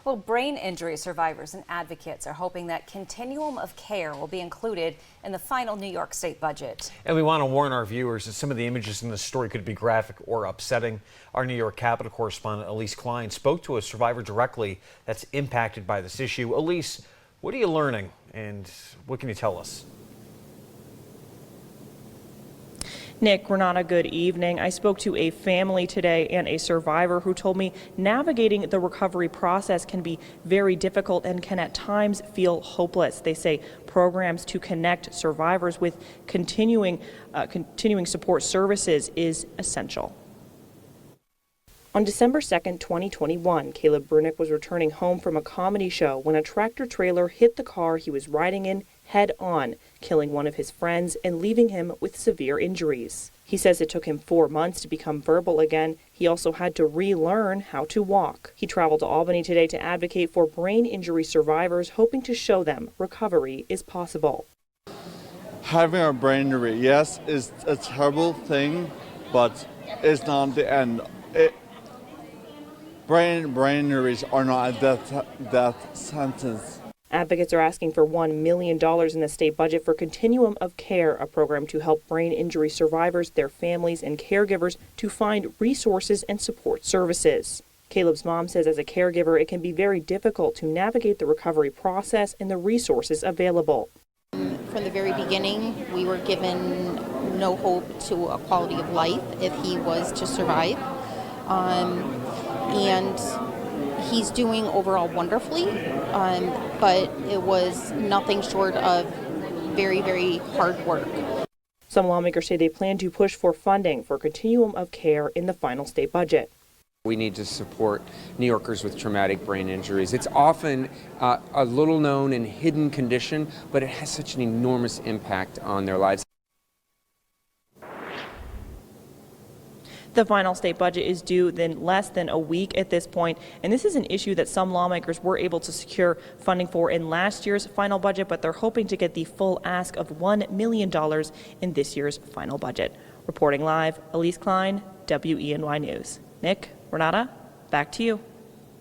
Well, brain injury survivors and advocates are hoping that continuum of care will be included in the final New York State budget. And we want to warn our viewers that some of the images in this story could be graphic or upsetting. Our New York Capitol correspondent Elise Klein spoke to a survivor directly that's impacted by this issue. Elise, what are you learning and what can you tell us? Nick, Renata, good evening. I spoke to a family today and a survivor who told me navigating the recovery process can be very difficult and can at times feel hopeless. They say programs to connect survivors with continuing support services is essential. On December 2nd, 2021, Caleb Brunick was returning home from a comedy show when a tractor trailer hit the car he was riding in head-on, killing one of his friends and leaving him with severe injuries. He says it took him 4 months to become verbal again. He also had to relearn how to walk. He traveled to Albany today to advocate for brain injury survivors, hoping to show them recovery is possible. Having a brain injury, yes, is a terrible thing, but it's not the end. Brain injuries are not a death sentence. Advocates are asking for $1 million in the state budget for Continuum of Care, a program to help brain injury survivors, their families, and caregivers to find resources and support services. Caleb's mom says as a caregiver, it can be very difficult to navigate the recovery process and the resources available. From the very beginning, we were given no hope to a quality of life if he was to survive. And he's doing overall wonderfully, but it was nothing short of very, very hard work. Some lawmakers say they plan to push for funding for Continuum of Care in the final state budget. We need to support New Yorkers with traumatic brain injuries. It's often a little known and hidden condition, but it has such an enormous impact on their lives. The final state budget is due in less than a week at this point, and this is an issue that some lawmakers were able to secure funding for in last year's final budget, but they're hoping to get the full ask of $1 million in this year's final budget. Reporting live, Elise Klein, WENY News. Nick, Renata, back to you.